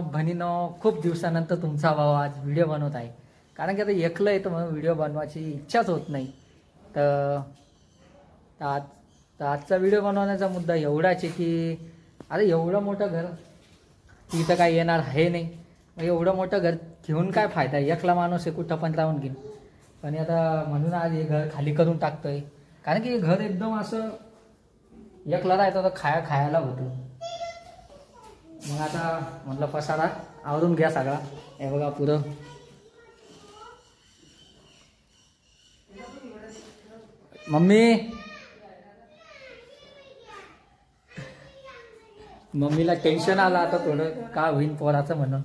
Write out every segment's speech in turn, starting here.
बहिणीनो, खूप दिवसानंतर तुमचा भाऊ आज व्हिडिओ बनवत आहे. कारण की आता एकलं येतं म्हणून व्हिडिओ बनवायची इच्छाच होत नाही. तर आजचा व्हिडिओ बनवण्याचा मुद्दा एवढाच आहे की अरे एवढं मोठं घर तिथं काय येणार आहे नाही. मग एवढं मोठं घर घेऊन काय फायदा, एकला माणूस आहे कुठं पण राहून घेईन. पण आता म्हणून आज हे घर खाली करून टाकतोय. कारण की हे घर एकदम असं एकला राहायचं तर खायला होतं. मग आता म्हटलं पसारा आवरून घ्या सगळा. हे बघा पुरं मम्मीला टेन्शन आलं आता थोडं का होईन पोराचं म्हणून.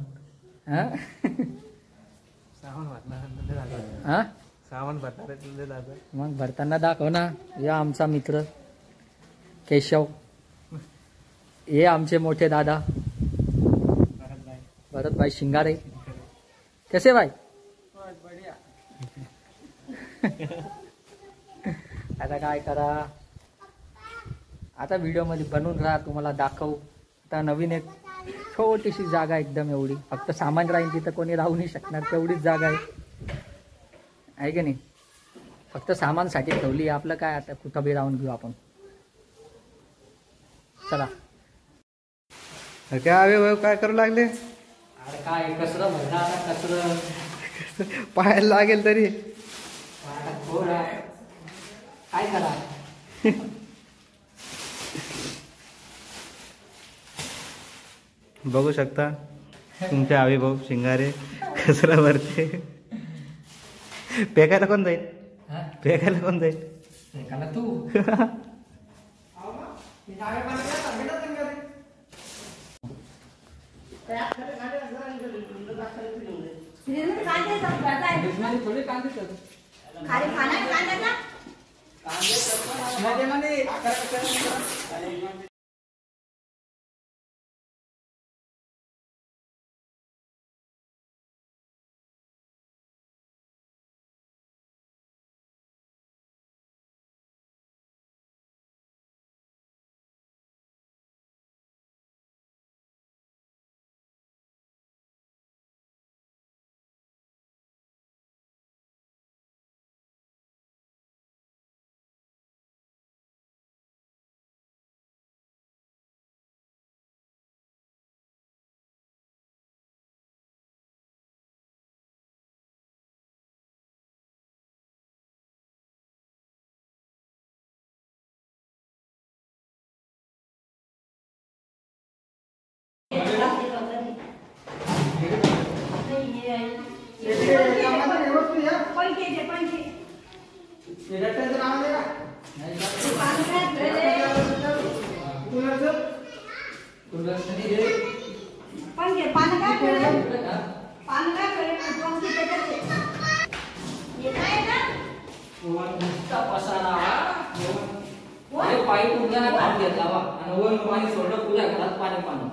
सामान भरताना मग भरताना दाखव ना. या आमचा मित्र केशव, हे आमचे मोठे दादा भरत भाई शिंगारे. कसे भाई? आता काय करा, आता व्हिडिओ मध्ये बनवून राहा, तुम्हाला दाखवू. आता नवीन एक छोटीशी जागा एकदम एवढी, फक्त सामान राहील तिथं, कोणी राहू नाही शकणार तेवढीच जागा आहे की नाही. फक्त सामानसाठी ठेवली. आपलं काय आता कुठं बी राहून घेऊ आपण. चला. काय काय करू लागले? अरे काय कसरं म्हणा, आता कसरं पाहायला लागेल तरी काय करा. बघू शकता तुमचे आवी भाऊ शिंगारे कसरा भरते. पेकायला कोण जाईल? पेकायला कोण जाईल? तू थोडे कांदे पाणी तुमच्या काम घेतला आणि वर पाणी सोडलं, तुझ्या घरात पाणी पाणी.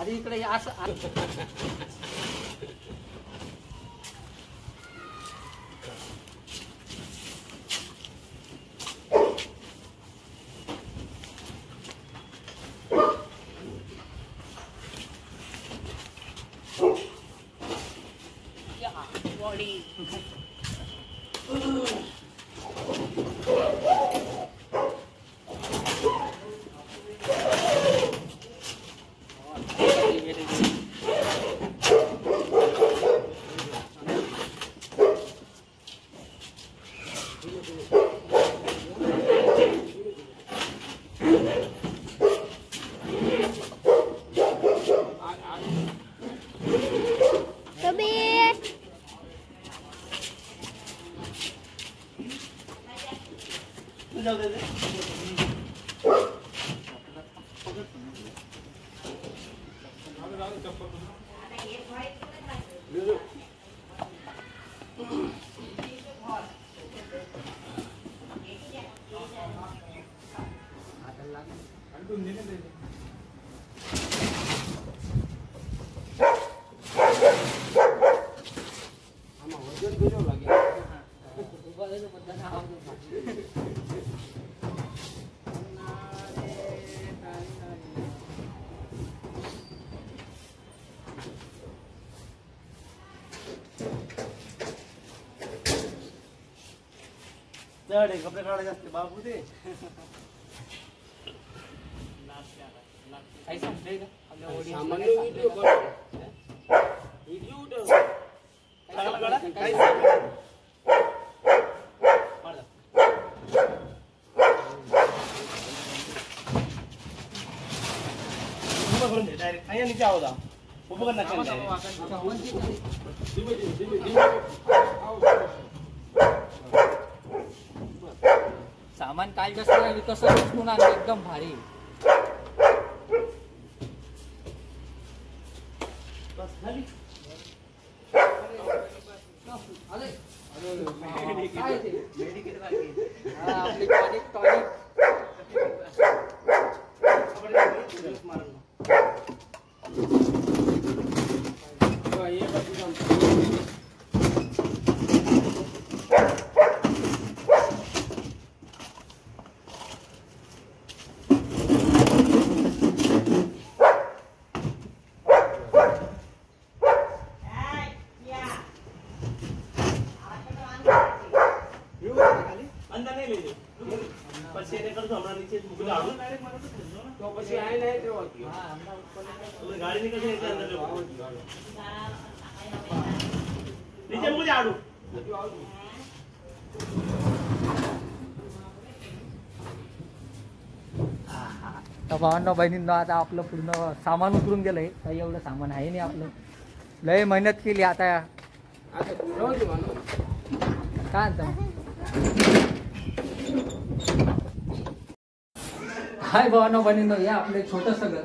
आधी इकडे हे असं कपडे काढायचे असते बाबू ते काही समजेल का आपल्या audience ला सामान्य काय व्हिडिओ काय डायरेक्ट नाही नीचे आहोत उपकरण सामान काय कसं राहिली कसं उचलून आणलं एकदम भारी. काय ते? हा, आपली टॉनिक गाड़ी निकल नीचे मुझे आड़ू तर भावांनो बहिणींनो आता आपलं पूर्ण सामान उतरून गेलंय. काही एवढं सामान आहे नाही आपलं. लय मेहनत केली आता. काय म्हणतो हाय भावांनो बहिणींनो, या आपलं छोटंसं घर.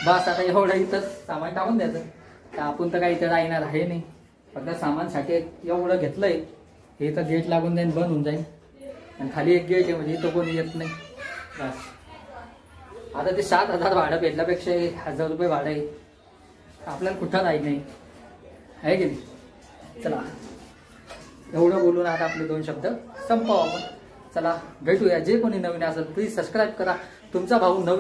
बस आता एवढं इथंच सामान टाकून द्यायचं. तर आपण तर काही इथं राहणार आहे नाही. फक्त सामानसाठी एवढं घेतलंय. हे तर गेट लागून जाईल, बंद होऊन जाईल. आणि खाली एक गेट आहे म्हणजे इथं कोणी येत नाही. बस आता ते 7,000 भाडं भेटल्यापेक्षा 1,000 रुपये भाडं आहे. आपल्याला कुठं राहील नाही आहे की नाही. चला एवढं बोलून आता आपले 2 शब्द संपवा आपण. चला भेटूया. जे कोणी नवीन असेल प्लीज सबस्क्राईब करा. तुमचा भाऊ नवीन